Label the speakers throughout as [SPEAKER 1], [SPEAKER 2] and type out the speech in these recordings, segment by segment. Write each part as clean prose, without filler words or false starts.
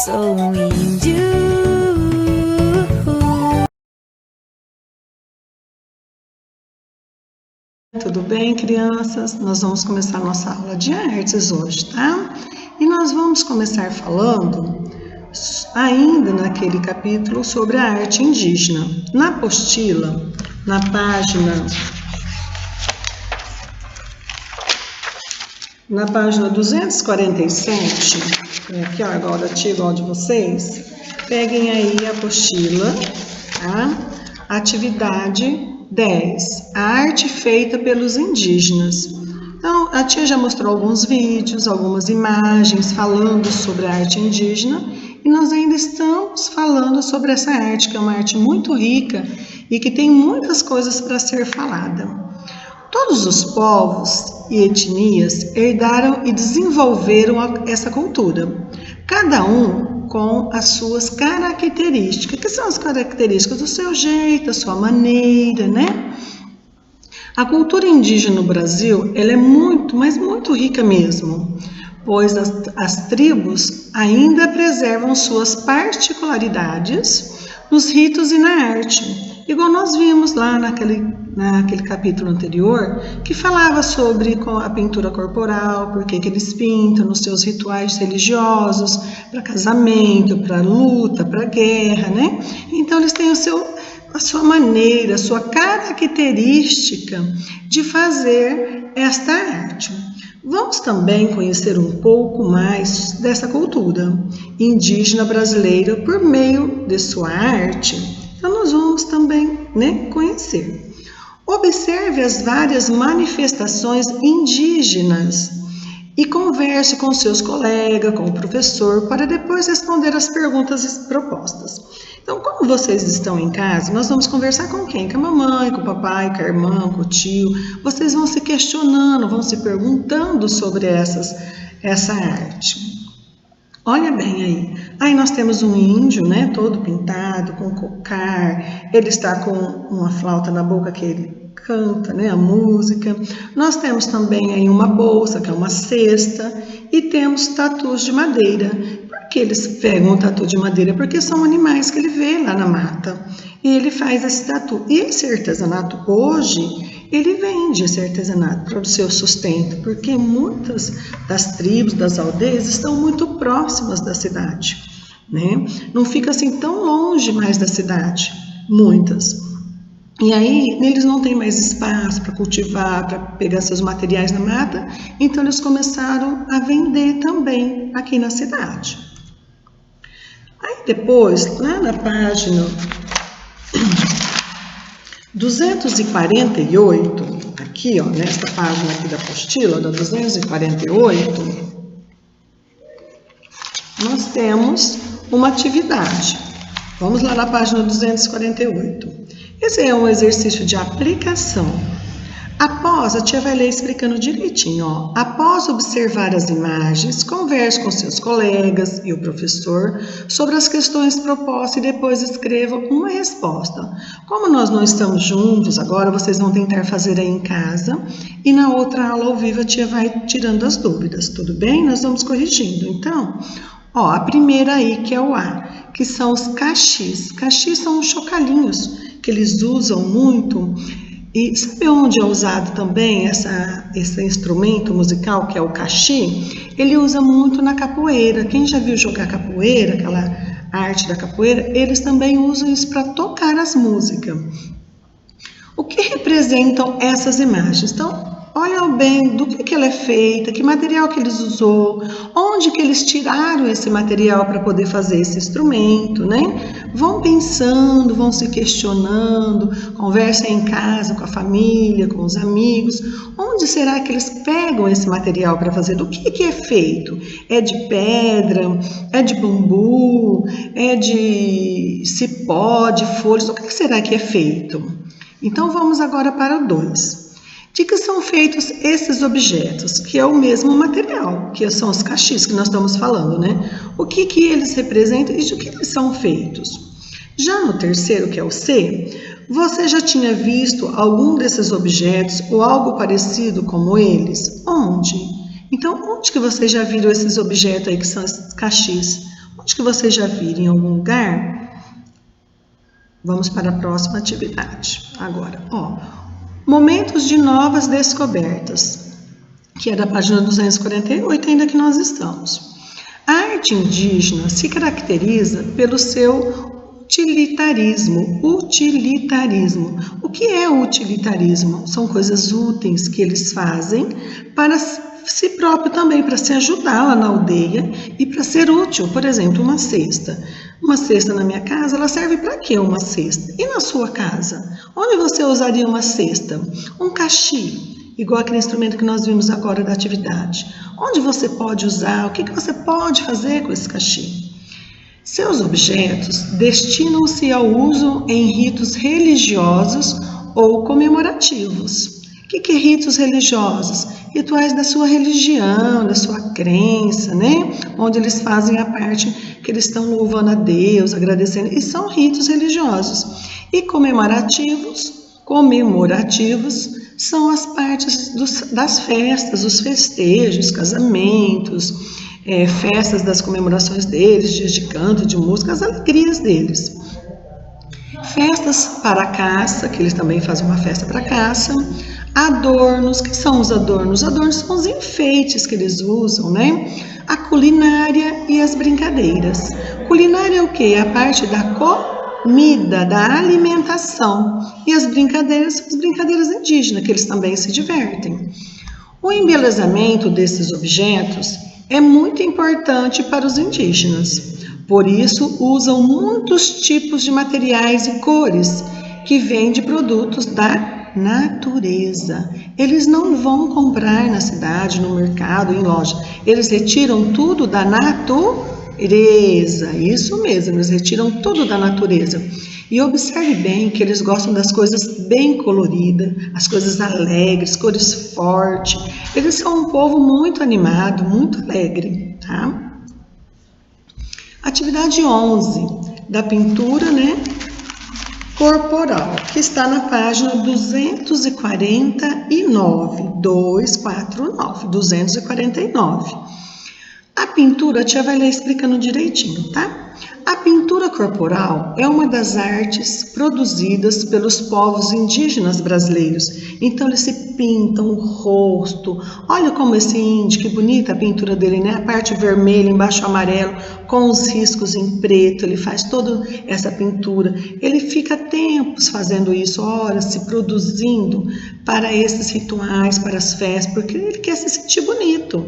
[SPEAKER 1] sou um índio.
[SPEAKER 2] Tudo bem, crianças? Nós vamos começar nossa aula de artes hoje, tá? E nós vamos começar falando ainda naquele capítulo sobre a arte indígena. Na apostila, na página 247, aqui ó, igual da tia, igual de vocês, peguem aí a apostila, tá? Atividade 10, a arte feita pelos indígenas. Então, a tia já mostrou alguns vídeos, algumas imagens falando sobre a arte indígena, e nós ainda estamos falando sobre essa arte, que é uma arte muito rica e que tem muitas coisas para ser falada. Todos os povos e etnias herdaram e desenvolveram essa cultura, cada um com as suas características. Que são as características? Do seu jeito, a sua maneira, né? A cultura indígena no Brasil, ela é muito, mas muito rica mesmo, pois as tribos ainda preservam suas particularidades nos ritos e na arte. Igual nós vimos lá naquele capítulo anterior, que falava sobre a pintura corporal, porque que eles pintam nos seus rituais religiosos, para casamento, para luta, para guerra, né? Então eles têm a sua maneira, a sua característica de fazer esta arte. Vamos também conhecer um pouco mais dessa cultura indígena brasileira por meio de sua arte. Então nós vamos também, conhecer. Observe as várias manifestações indígenas e converse com seus colegas, com o professor, para depois responder as perguntas propostas. Então, como vocês estão em casa, nós vamos conversar com quem? Com a mamãe, com o papai, com a irmã, com o tio. Vocês vão se questionando, vão se perguntando sobre essa arte. Olha bem aí. Aí nós temos um índio, todo pintado, com cocar. Ele está com uma flauta na boca que ele canta, a música. Nós temos também aí uma bolsa, que é uma cesta, e temos tatus de madeira. Por que eles pegam o tatu de madeira? Porque são animais que ele vê lá na mata. E ele faz esse tatu. E esse artesanato hoje, ele vende esse artesanato para o seu sustento, porque muitas das tribos, das aldeias, estão muito próximas da cidade, Não fica assim tão longe mais da cidade, muitas. E aí, eles não têm mais espaço para cultivar, para pegar seus materiais na mata, então eles começaram a vender também aqui na cidade. Aí depois, lá na página 248, aqui, nesta página aqui da apostila, da 248, nós temos uma atividade. Vamos lá na página 248. Esse é um exercício de aplicação. A tia vai ler explicando direitinho, Após observar as imagens, converse com seus colegas e o professor sobre as questões propostas e depois escreva uma resposta. Como nós não estamos juntos agora, vocês vão tentar fazer aí em casa e na outra aula ao vivo a tia vai tirando as dúvidas, tudo bem? Nós vamos corrigindo. Então, a primeira aí que é o A, que são os caxis. Caxis são os chocalhinhos que eles usam muito. E sabe onde é usado também esse instrumento musical, que é o caxi? Ele usa muito na capoeira. Quem já viu jogar capoeira, aquela arte da capoeira, eles também usam isso para tocar as músicas. O que representam essas imagens? Então, olha bem do que ela é feita, que material que eles usou, onde que eles tiraram esse material para poder fazer esse instrumento, Vão pensando, vão se questionando, conversem em casa com a família, com os amigos. Onde será que eles pegam esse material para fazer? Do que é feito? É de pedra? É de bambu? É de cipó, de folhas? Do que será que é feito? Então vamos agora para o 2. De que são feitos esses objetos, que é o mesmo material, que são os caxis que nós estamos falando, O que eles representam e de que eles são feitos. Já no terceiro, que é o C, você já tinha visto algum desses objetos ou algo parecido como eles? Onde? Então, onde que vocês já viram esses objetos aí que são os caxis? Acho que vocês já viram em algum lugar. Vamos para a próxima atividade. Agora, momentos de novas descobertas, que é da página 248, ainda que nós estamos. A arte indígena se caracteriza pelo seu utilitarismo. O que é utilitarismo? São coisas úteis que eles fazem para si próprio também, para se ajudar lá na aldeia e para ser útil. Por exemplo, uma cesta. Uma cesta na minha casa, ela serve para quê uma cesta? E na sua casa? Onde você usaria uma cesta? Um cachi, igual aquele instrumento que nós vimos agora da atividade. Onde você pode usar? O que você pode fazer com esse cachi? Seus objetos destinam-se ao uso em ritos religiosos ou comemorativos. O que é ritos religiosos? Rituais da sua religião, da sua crença, né? Onde eles fazem a parte que eles estão louvando a Deus, agradecendo. E são ritos religiosos. E comemorativos são as partes das festas, os festejos, casamentos, festas das comemorações deles, dias de canto, de música, as alegrias deles. Festas para a caça, que eles também fazem uma festa para a caça. Adornos, que são os adornos? Adornos são os enfeites que eles usam, né? A culinária e as brincadeiras. Culinária é o quê? A parte da comida, da alimentação. E as brincadeiras são as brincadeiras indígenas, que eles também se divertem. O embelezamento desses objetos é muito importante para os indígenas. Por isso, usam muitos tipos de materiais e cores que vêm de produtos da natureza. Eles não vão comprar na cidade, no mercado, em loja. Eles retiram tudo da natureza. Isso mesmo, eles retiram tudo da natureza. E observe bem que eles gostam das coisas bem coloridas, as coisas alegres, cores fortes. Eles são um povo muito animado, muito alegre, tá? Atividade 11 da pintura, né? Corporal, que está na página 249. A pintura, a tia vai ler explicando direitinho, tá? A pintura corporal é uma das artes produzidas pelos povos indígenas brasileiros. Então, eles se pintam o rosto. Olha como esse índio, que bonita a pintura dele, né? A parte vermelha, embaixo amarelo, com os riscos em preto. Ele faz toda essa pintura. Ele fica tempos fazendo isso, horas, se produzindo para esses rituais, para as festas, porque ele quer se sentir bonito.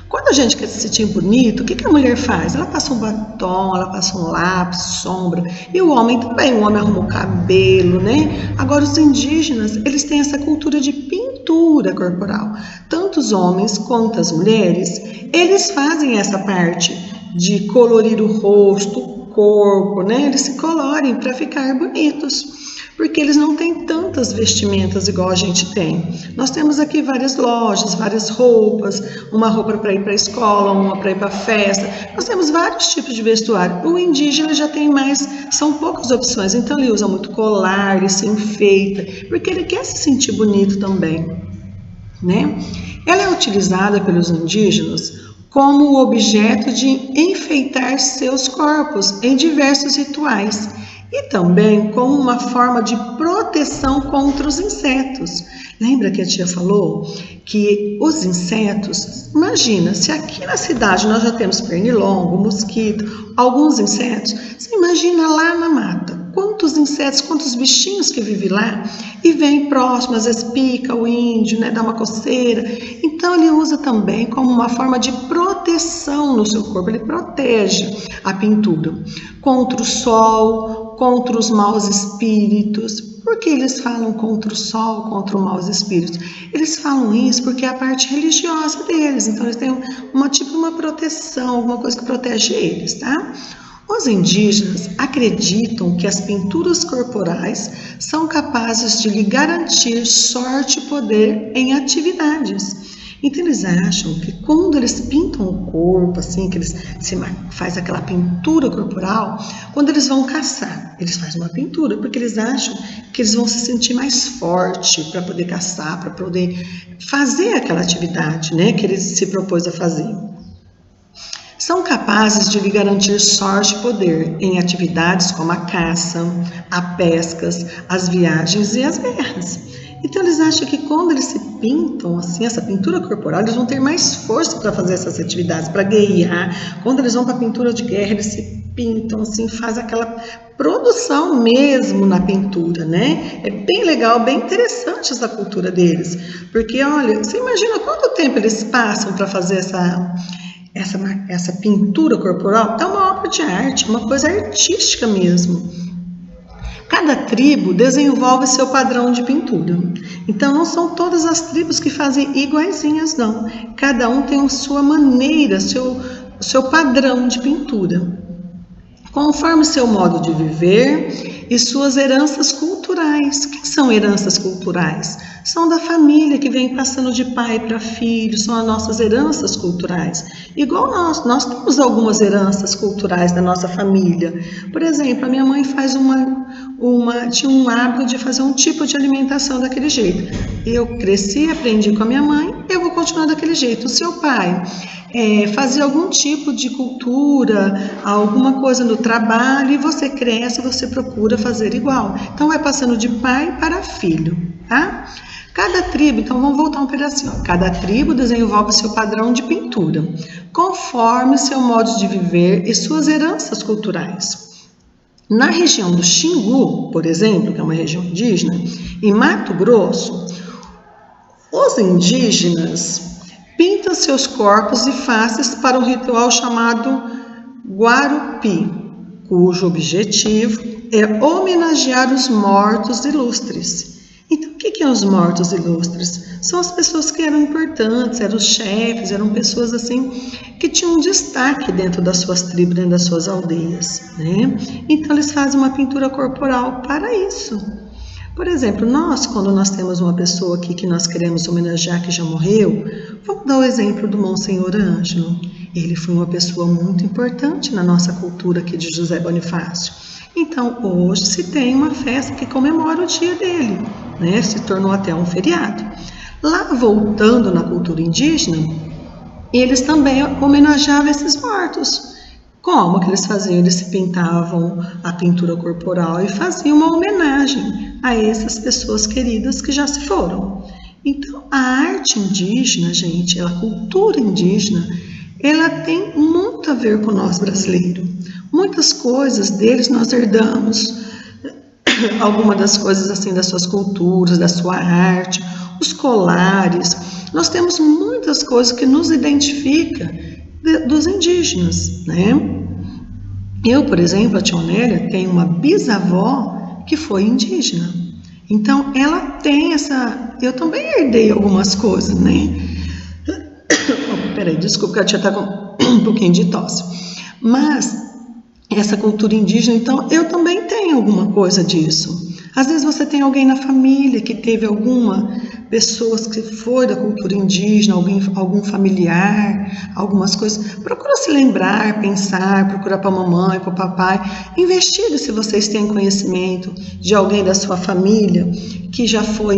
[SPEAKER 2] Quando a gente quer se sentir bonito, o que a mulher faz? Ela passa um batom, ela passa um lápis, sombra. E o homem também, o homem arruma o cabelo, né? Agora, os indígenas, eles têm essa cultura de pintura corporal. Tanto os homens quanto as mulheres, eles fazem essa parte de colorir o rosto, o corpo, né? Eles se colorem para ficar bonitos. Porque eles não têm tantas vestimentas igual a gente tem. Nós temos aqui várias lojas, várias roupas, uma roupa para ir para a escola, uma para ir para a festa. Nós temos vários tipos de vestuário. O indígena já tem mais, são poucas opções, então ele usa muito colar, ele se enfeita, porque ele quer se sentir bonito também, né? Ela é utilizada pelos indígenas como objeto de enfeitar seus corpos em diversos rituais. E também como uma forma de proteção contra os insetos. Lembra que a tia falou que os insetos, imagina, se aqui na cidade nós já temos pernilongo, mosquito, alguns insetos, você imagina lá na mata, quantos insetos, quantos bichinhos que vivem lá e vem próximo, às vezes pica o índio, né, dá uma coceira. Então ele usa também como uma forma de proteção no seu corpo, ele protege a pintura contra o sol, contra os maus espíritos. Por que eles falam contra o sol, contra os maus espíritos? Eles falam isso porque é a parte religiosa deles, então eles têm uma proteção, alguma coisa que protege eles, tá? Os indígenas acreditam que as pinturas corporais são capazes de lhe garantir sorte e poder em atividades. Então eles acham que quando eles pintam o corpo, assim, que eles fazem aquela pintura corporal, quando eles vão caçar, eles fazem uma pintura, porque eles acham que eles vão se sentir mais forte para poder caçar, para poder fazer aquela atividade, né, que eles se propôs a fazer. São capazes de lhe garantir sorte e poder em atividades como a caça, a pescas, as viagens e as guerras. Então eles acham que quando eles se pintam assim, essa pintura corporal, eles vão ter mais força para fazer essas atividades, para guerrear. Quando eles vão para a pintura de guerra, eles se pintam assim, faz aquela produção mesmo na pintura, né? É bem legal, bem interessante essa cultura deles, porque olha, você imagina quanto tempo eles passam para fazer essa pintura corporal? É uma obra de arte, uma coisa artística mesmo. Cada tribo desenvolve seu padrão de pintura. Então, não são todas as tribos que fazem iguaizinhas, não. Cada um tem a sua maneira, seu padrão de pintura, conforme seu modo de viver e suas heranças culturais. O que são heranças culturais? São da família, que vem passando de pai para filho, são as nossas heranças culturais. Igual nós temos algumas heranças culturais da nossa família. Por exemplo, a minha mãe faz tinha um hábito de fazer um tipo de alimentação daquele jeito. Eu cresci, aprendi com a minha mãe, eu vou continuar daquele jeito. O seu pai fazia algum tipo de cultura, alguma coisa no trabalho, e você cresce, você procura fazer igual. Então vai passando de pai para filho, tá? Cada tribo, então vamos voltar um pedacinho. Cada tribo desenvolve seu padrão de pintura, conforme seu modo de viver e suas heranças culturais. Na região do Xingu, por exemplo, que é uma região indígena, em Mato Grosso, os indígenas pintam seus corpos e faces para um ritual chamado Guarupi, cujo objetivo é homenagear os mortos ilustres. Então, o que são os mortos ilustres? São as pessoas que eram importantes, eram os chefes, eram pessoas assim que tinham um destaque dentro das suas tribos, dentro das suas aldeias, né? Então, eles fazem uma pintura corporal para isso. Por exemplo, quando nós temos uma pessoa aqui que nós queremos homenagear, que já morreu, vamos dar o exemplo do Monsenhor Ângelo. Ele foi uma pessoa muito importante na nossa cultura aqui de José Bonifácio. Então, hoje se tem uma festa que comemora o dia dele, né? Se tornou até um feriado. Lá, voltando na cultura indígena, eles também homenageavam esses mortos. Como que eles faziam? Eles se pintavam a pintura corporal e faziam uma homenagem a essas pessoas queridas que já se foram. Então, a arte indígena, gente, a cultura indígena, ela tem muito a ver com nós brasileiros. Muitas coisas deles nós herdamos, algumas das coisas assim das suas culturas, da sua arte, os colares. Nós temos muitas coisas que nos identificam dos indígenas, né? Eu, por exemplo, a tia Onélia tem uma bisavó que foi indígena. Então, ela tem essa... Eu também herdei algumas coisas, né? Peraí, desculpa que a tia está com um pouquinho de tosse. Mas, essa cultura indígena, então, eu também tenho alguma coisa disso. Às vezes você tem alguém na família que teve pessoas que foi da cultura indígena, algum familiar, algumas coisas. Procura se lembrar, pensar, procurar para a mamãe, para o papai. Investigue se vocês têm conhecimento de alguém da sua família que já foi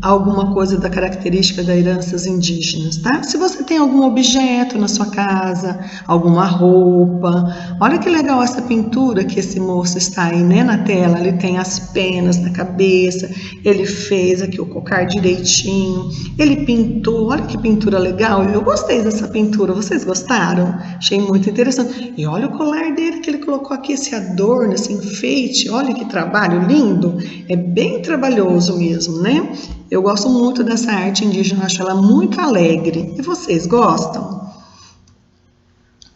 [SPEAKER 2] alguma coisa da característica das heranças indígenas, tá? Se você tem algum objeto na sua casa, alguma roupa, olha que legal essa pintura que esse moço está aí, né, na tela. Ele tem as penas na cabeça, ele fez aqui o cocar direitinho, ele pintou, olha que pintura legal. Eu gostei dessa pintura, vocês gostaram? Achei muito interessante. E olha o colar dele que ele colocou aqui, esse adorno, esse enfeite, olha que trabalho lindo, é bem trabalhoso mesmo, né? Eu gosto muito dessa arte indígena, acho ela muito alegre. E vocês gostam?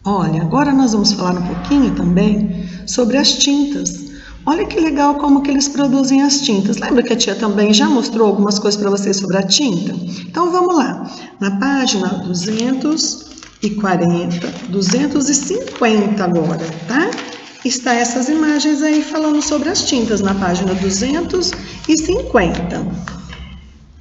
[SPEAKER 2] Olha, agora nós vamos falar um pouquinho também sobre as tintas. Olha que legal como que eles produzem as tintas. Lembra que a tia também já mostrou algumas coisas para vocês sobre a tinta? Então vamos lá. Na página 250 agora, tá? Está essas imagens aí falando sobre as tintas na página 250.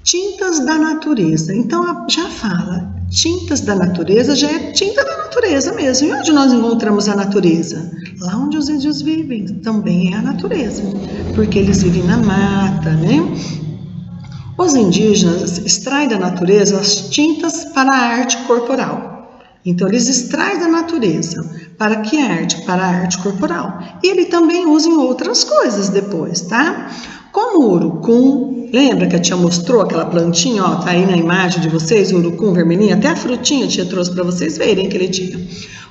[SPEAKER 2] Tintas da natureza. Então, já fala, tintas da natureza já é tinta da natureza mesmo. E onde nós encontramos a natureza? Lá onde os índios vivem, também é a natureza, porque eles vivem na mata, né? Os indígenas extraem da natureza as tintas para a arte corporal. Então, eles extraem da natureza. Para que arte? Para a arte corporal. E ele também usa em outras coisas depois, tá? Como o urucum, lembra que a tia mostrou aquela plantinha, ó, tá aí na imagem de vocês, o urucum vermelhinho, até a frutinha a tia trouxe para vocês verem aquele dia.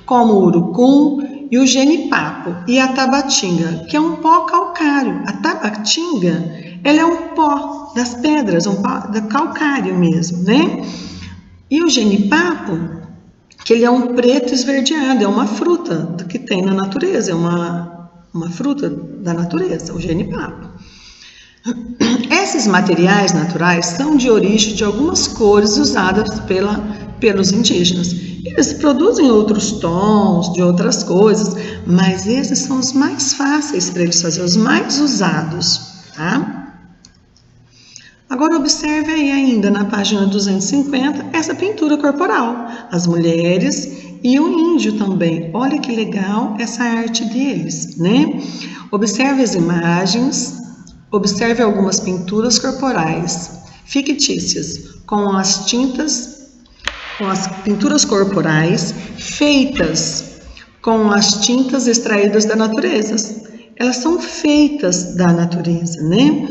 [SPEAKER 2] Como o urucum e o genipapo e a tabatinga, que é um pó calcário. A tabatinga, ela é um pó das pedras, um pó calcário mesmo, né? E o genipapo, que ele é um preto esverdeado, é uma fruta que tem na natureza, é uma fruta da natureza, o genipapo. Esses materiais naturais são de origem de algumas cores usadas pelos indígenas. Eles produzem outros tons de outras coisas, mas esses são os mais fáceis para eles fazerem, os mais usados, tá? Agora observe aí ainda na página 250 essa pintura corporal, as mulheres e o índio também. Olha que legal essa arte deles, né? Observe as imagens, observe algumas pinturas corporais fictícias com as pinturas corporais feitas com as tintas extraídas da natureza. Elas são feitas da natureza, né?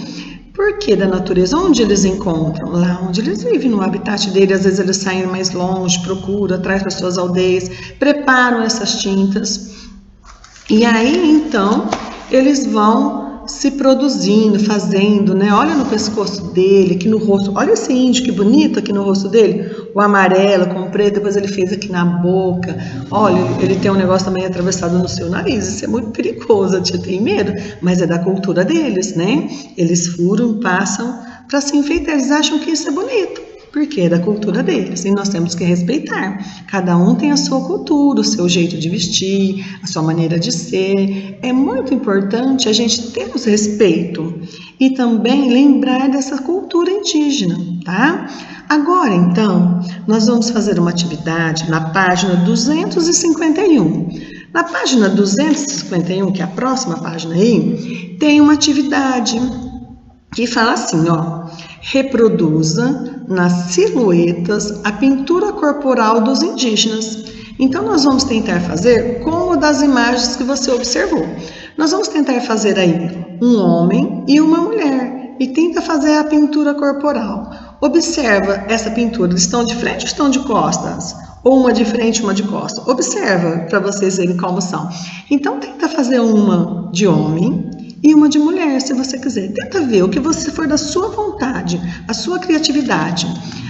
[SPEAKER 2] Por que da natureza? Onde eles encontram? Lá onde eles vivem, no habitat deles. Às vezes eles saem mais longe, procuram, trazem para suas aldeias, preparam essas tintas. E aí, então, eles vão se produzindo, fazendo, né? Olha no pescoço dele, aqui no rosto. Olha esse índio, que bonito aqui no rosto dele. O amarelo com o preto, depois ele fez aqui na boca. Olha, ele tem um negócio também atravessado no seu nariz. Isso é muito perigoso, a tia tem medo, mas é da cultura deles, né? Eles furam, passam para se enfeitar. Eles acham que isso é bonito, porque é da cultura deles e nós temos que respeitar. Cada um tem a sua cultura, o seu jeito de vestir, a sua maneira de ser. É muito importante a gente ter esse respeito e também lembrar dessa cultura indígena, tá? Agora, então, nós vamos fazer uma atividade na página 251. Na página 251, que é a próxima página aí, tem uma atividade que fala assim, ó: reproduza nas silhuetas a pintura corporal dos indígenas. Então, nós vamos tentar fazer como das imagens que você observou. Nós vamos tentar fazer aí um homem e uma mulher e tenta fazer a pintura corporal. Observa essa pintura, eles estão de frente ou estão de costas? Ou uma de frente e uma de costas? Observa para vocês verem como são. Então, tenta fazer uma de homem e uma de mulher, se você quiser. Tenta ver o que você for da sua vontade, a sua criatividade.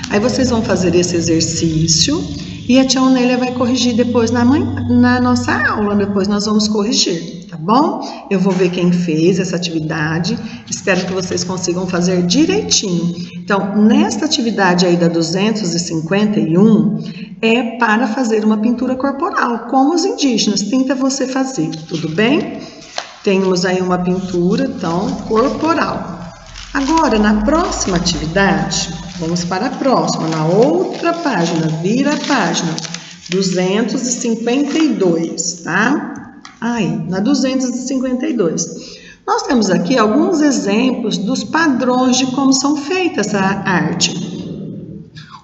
[SPEAKER 2] Aí vocês vão fazer esse exercício e a tia Onélia vai corrigir depois na nossa aula. Depois nós vamos corrigir, tá bom? Eu vou ver quem fez essa atividade. Espero que vocês consigam fazer direitinho. Então, nesta atividade aí da 251, é para fazer uma pintura corporal, como os indígenas. Tenta você fazer, tudo bem? Temos aí uma pintura, então, corporal. Agora, na próxima atividade, vamos para a próxima, na outra página, vira a página, 252, tá? Aí, na 252. Nós temos aqui alguns exemplos dos padrões de como são feitas essa arte.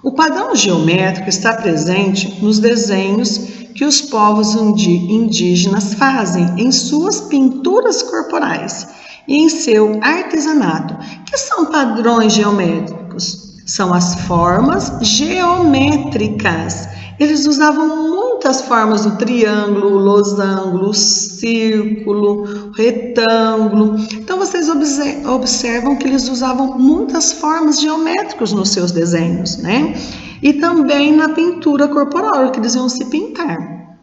[SPEAKER 2] O padrão geométrico está presente nos desenhos que os povos indígenas fazem em suas pinturas corporais e em seu artesanato. Que são padrões geométricos? São as formas geométricas. Eles usavam muitas formas do triângulo, losango, círculo, retângulo. Então, vocês observam que eles usavam muitas formas geométricas nos seus desenhos, né? E também na pintura corporal, que eles iam se pintar.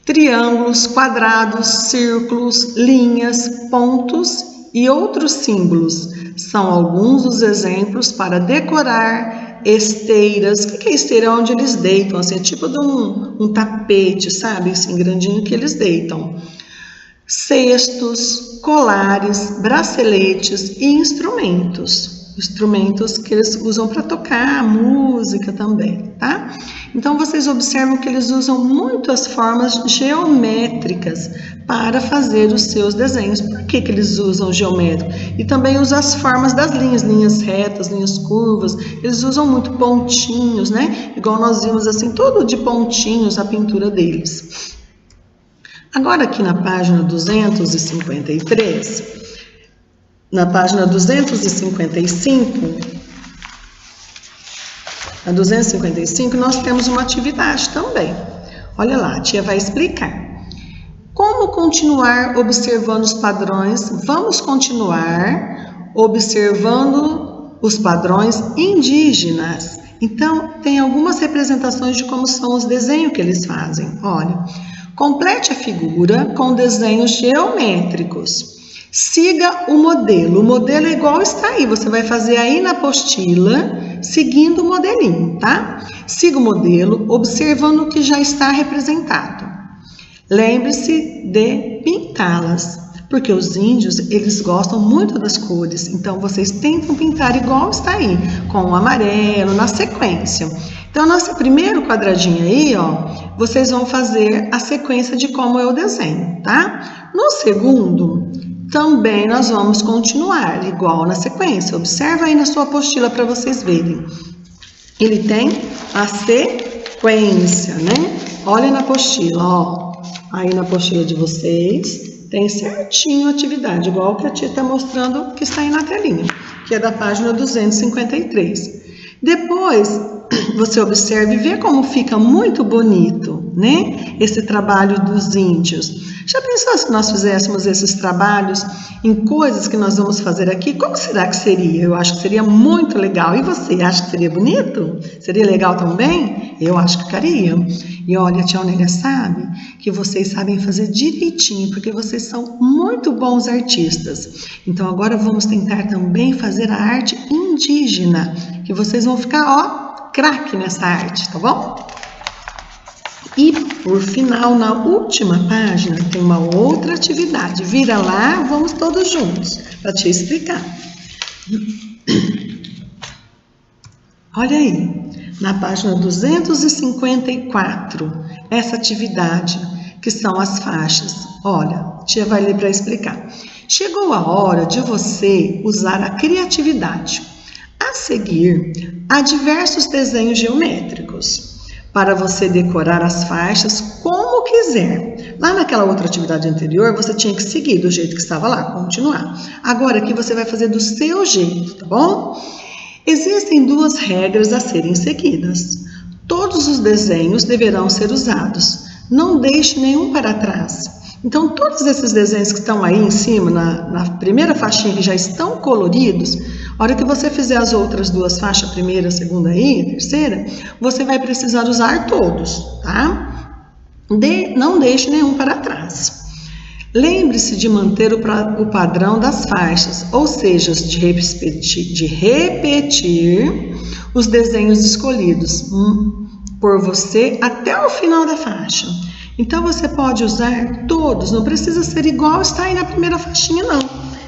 [SPEAKER 2] Triângulos, quadrados, círculos, linhas, pontos e outros símbolos são alguns dos exemplos para decorar esteiras. O que é esteira? É onde eles deitam, assim, é tipo de um tapete, sabe? Assim, grandinho que eles deitam. Cestos, colares, braceletes e instrumentos. instrumentos que eles usam para tocar música também, tá? Então, vocês observam que eles usam muito as formas geométricas para fazer os seus desenhos. Por que que eles usam geométrico? E também usam as formas das linhas, linhas retas, linhas curvas. Eles usam muito pontinhos, né? Igual nós vimos assim, tudo de pontinhos a pintura deles. Agora, aqui na página 253, na página 255... Na 255, nós temos uma atividade também. Olha lá, a tia vai explicar. Como continuar observando os padrões? Vamos continuar observando os padrões indígenas. Então, tem algumas representações de como são os desenhos que eles fazem. Olha, complete a figura com desenhos geométricos. Siga o modelo. O modelo é igual está aí. Você vai fazer aí na apostila, seguindo o modelinho, tá? Siga o modelo, observando o que já está representado. Lembre-se de pintá-las, porque os índios, eles gostam muito das cores. Então, vocês tentam pintar igual está aí, com o amarelo, na sequência. Então, nosso primeiro quadradinho aí, ó, vocês vão fazer a sequência de como é o desenho, tá? No segundo, também nós vamos continuar igual na sequência. Observa aí na sua apostila para vocês verem. Ele tem a sequência, né? Olha na apostila, ó. Aí na apostila de vocês tem certinho a atividade, igual que a tia está mostrando que está aí na telinha, que é da página 253. Depois, você observa e vê como fica muito bonito, né? Esse trabalho dos índios. Já pensou se nós fizéssemos esses trabalhos em coisas que nós vamos fazer aqui? Como será que seria? Eu acho que seria muito legal. E você, acha que seria bonito? Seria legal também? Eu acho que ficaria. E olha, a tia Aunélia sabe que vocês sabem fazer direitinho, porque vocês são muito bons artistas. Então agora vamos tentar também fazer a arte indígena, que vocês vão ficar, ó, craque nessa arte, tá bom? E, por final, na última página, tem uma outra atividade. Vira lá, vamos todos juntos, para te explicar. Olha aí, na página 254, essa atividade, que são as faixas. Olha, a tia vai ler para explicar. Chegou a hora de você usar a criatividade. A seguir, há diversos desenhos geométricos para você decorar as faixas como quiser. Lá naquela outra atividade anterior, você tinha que seguir do jeito que estava lá, continuar. Agora aqui você vai fazer do seu jeito, tá bom? Existem duas regras a serem seguidas. Todos os desenhos deverão ser usados. Não deixe nenhum para trás. Então, todos esses desenhos que estão aí em cima, na primeira faixinha, que já estão coloridos, a hora que você fizer as outras duas faixas, a primeira, a segunda e a terceira, você vai precisar usar todos, tá? Não deixe nenhum para trás. Lembre-se de manter o padrão das faixas, ou seja, de repetir os desenhos escolhidos por você até o final da faixa. Então, você pode usar todos, não precisa ser igual está aí na primeira faixinha, não.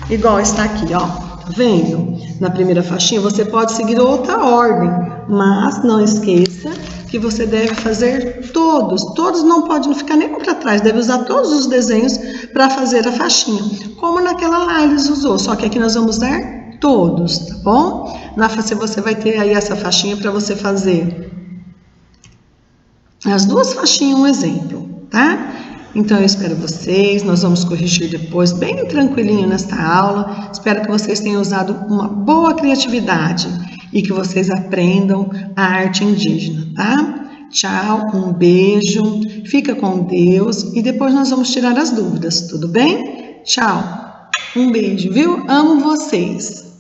[SPEAKER 2] Igual está aqui, ó, tá vendo? Na primeira faixinha, você pode seguir outra ordem, mas não esqueça que você deve fazer todos. Todos não podem ficar nem para trás, deve usar todos os desenhos para fazer a faixinha. Como naquela lá eles usou, só que aqui nós vamos usar todos, tá bom? Na face você vai ter aí essa faixinha para você fazer as duas faixinhas, um exemplo, tá? Então eu espero vocês, nós vamos corrigir depois, bem tranquilinho nesta aula. Espero que vocês tenham usado uma boa criatividade e que vocês aprendam a arte indígena, tá? Tchau, um beijo, fica com Deus e depois nós vamos tirar as dúvidas, tudo bem? Tchau, um beijo, viu? Amo vocês!